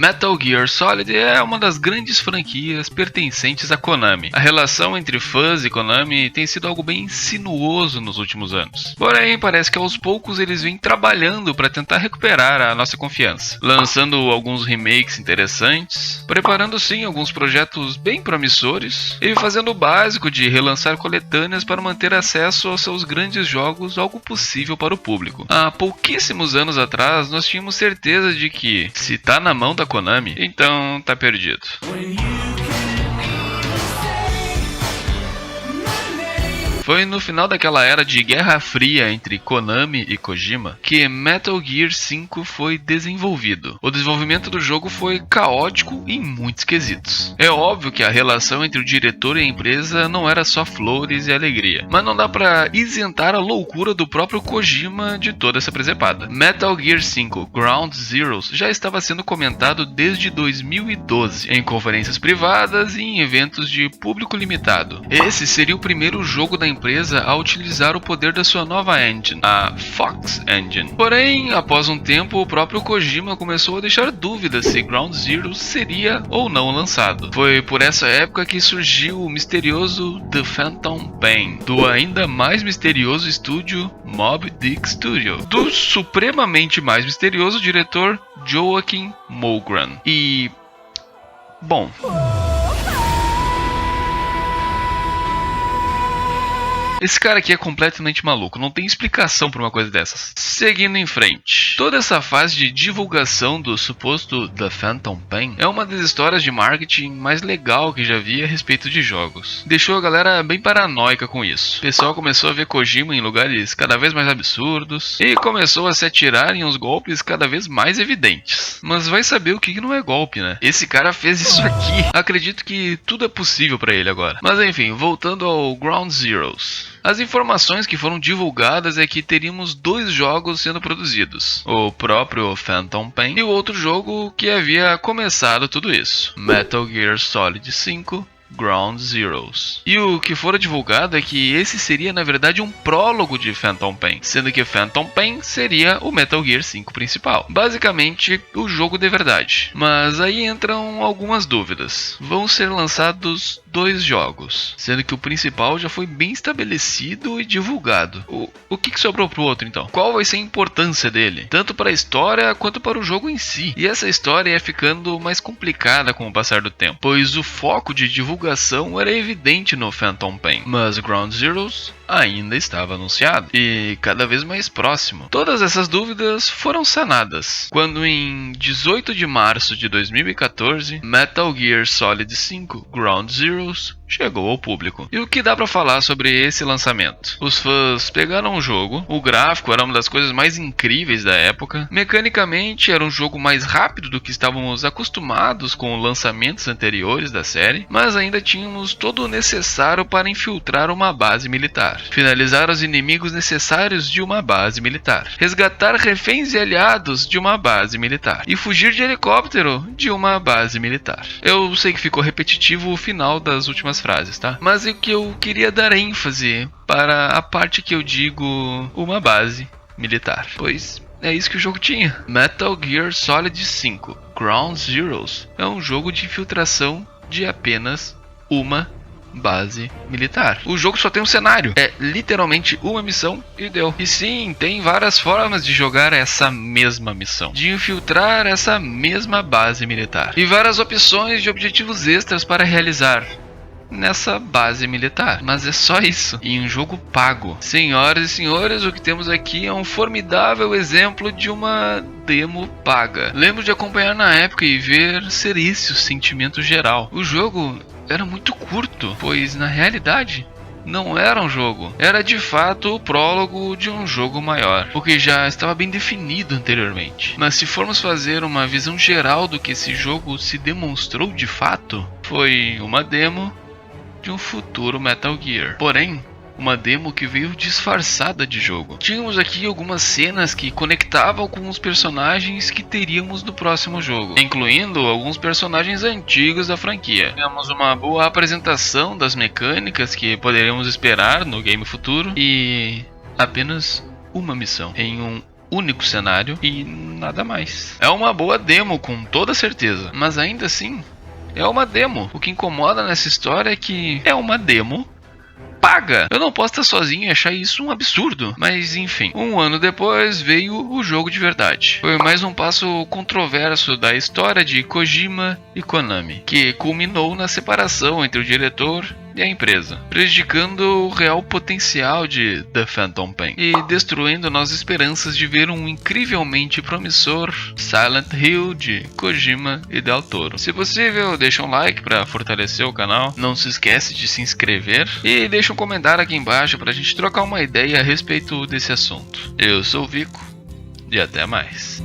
Metal Gear Solid é uma das grandes franquias pertencentes à Konami. A relação entre fãs e Konami tem sido algo bem sinuoso nos últimos anos. Porém, parece que aos poucos eles vêm trabalhando para tentar recuperar a nossa confiança, lançando alguns remakes interessantes, preparando sim alguns projetos bem promissores e fazendo o básico de relançar coletâneas para manter acesso aos seus grandes jogos algo possível para o público. Há pouquíssimos anos atrás, nós tínhamos certeza de que, se tá na mão da Konami, então tá perdido. Foi no final daquela era de Guerra Fria entre Konami e Kojima que Metal Gear 5 foi desenvolvido. O desenvolvimento do jogo foi caótico em muitos quesitos. É óbvio que a relação entre o diretor e a empresa não era só flores e alegria, mas não dá pra isentar a loucura do próprio Kojima de toda essa presepada. Metal Gear 5 Ground Zeroes já estava sendo comentado desde 2012, em conferências privadas e em eventos de público limitado. Esse seria o primeiro jogo da empresa a utilizar o poder da sua nova engine, a Fox Engine. Porém, após um tempo, o próprio Kojima começou a deixar dúvidas se Ground Zero seria ou não lançado. Foi por essa época que surgiu o misterioso The Phantom Pain, do ainda mais misterioso estúdio Moby Dick Studio, do supremamente mais misterioso diretor Joaquin Mogran. E... bom... esse cara aqui é completamente maluco, não tem explicação para uma coisa dessas. Seguindo em frente, toda essa fase de divulgação do suposto The Phantom Pain é uma das histórias de marketing mais legal que já vi a respeito de jogos. Deixou a galera bem paranoica com isso. O pessoal começou a ver Kojima em lugares cada vez mais absurdos e começou a se atirar em uns golpes cada vez mais evidentes. Mas vai saber o que não é golpe, né? Esse cara fez isso aqui. Acredito que tudo é possível para ele agora. Mas enfim, voltando ao Ground Zeroes. As informações que foram divulgadas é que teríamos dois jogos sendo produzidos, o próprio Phantom Pain e o outro jogo que havia começado tudo isso, Metal Gear Solid 5 Ground Zeroes. E o que fora divulgado é que esse seria na verdade um prólogo de Phantom Pain, sendo que Phantom Pain seria o Metal Gear 5 principal. Basicamente, o jogo de verdade. Mas aí entram algumas dúvidas. Vão ser lançados dois jogos, sendo que o principal já foi bem estabelecido e divulgado. O que sobrou pro outro então? Qual vai ser a importância dele? Tanto para a história quanto para o jogo em si. E essa história ia ficando mais complicada com o passar do tempo, pois o foco de divulgação era evidente no Phantom Pain, mas Ground Zeroes ainda estava anunciado e cada vez mais próximo. Todas essas dúvidas foram sanadas quando em 18 de março de 2014 Metal Gear Solid 5 Ground Zeroes chegou ao público. E o que dá pra falar sobre esse lançamento? Os fãs pegaram o jogo, o gráfico era uma das coisas mais incríveis da época, mecanicamente era um jogo mais rápido do que estávamos acostumados com lançamentos anteriores da série, mas ainda tínhamos todo o necessário para infiltrar uma base militar, finalizar os inimigos necessários de uma base militar, resgatar reféns e aliados de uma base militar e fugir de helicóptero de uma base militar. Eu sei que ficou repetitivo o final das últimas frases, tá? Mas o que eu queria dar ênfase para a parte que eu digo uma base militar, pois é isso que o jogo tinha. Metal Gear Solid 5 Ground Zeroes é um jogo de infiltração de apenas uma base militar. O jogo só tem um cenário, é literalmente uma missão e deu. E sim, tem várias formas de jogar essa mesma missão, de infiltrar essa mesma base militar, e várias opções de objetivos extras para realizar nessa base militar, mas é só isso, em um jogo pago. Senhoras e senhores, o que temos aqui é um formidável exemplo de uma demo paga. Lembro de acompanhar na época e ver ser esse o sentimento geral. O jogo era muito curto, pois na realidade não era um jogo, era de fato o prólogo de um jogo maior, o que já estava bem definido anteriormente. Mas se formos fazer uma visão geral do que esse jogo se demonstrou de fato, foi uma demo de um futuro Metal Gear, porém uma demo que veio disfarçada de jogo. Tínhamos aqui algumas cenas que conectavam com os personagens que teríamos no próximo jogo, incluindo alguns personagens antigos da franquia. Tínhamos uma boa apresentação das mecânicas que poderíamos esperar no game futuro e apenas uma missão em um único cenário e nada mais. É uma boa demo com toda certeza, mas ainda assim é uma demo. O que incomoda nessa história é que é uma demo paga. Eu não posso estar sozinho e achar isso um absurdo. Mas enfim, um ano depois veio o jogo de verdade. Foi mais um passo controverso da história de Kojima e Konami, que culminou na separação entre o diretor e a empresa, prejudicando o real potencial de The Phantom Pain e destruindo nossas esperanças de ver um incrivelmente promissor Silent Hill de Kojima e Del Toro. Se possível, deixa um like para fortalecer o canal, não se esquece de se inscrever e deixa um comentário aqui embaixo para a gente trocar uma ideia a respeito desse assunto. Eu sou o Vico e até mais.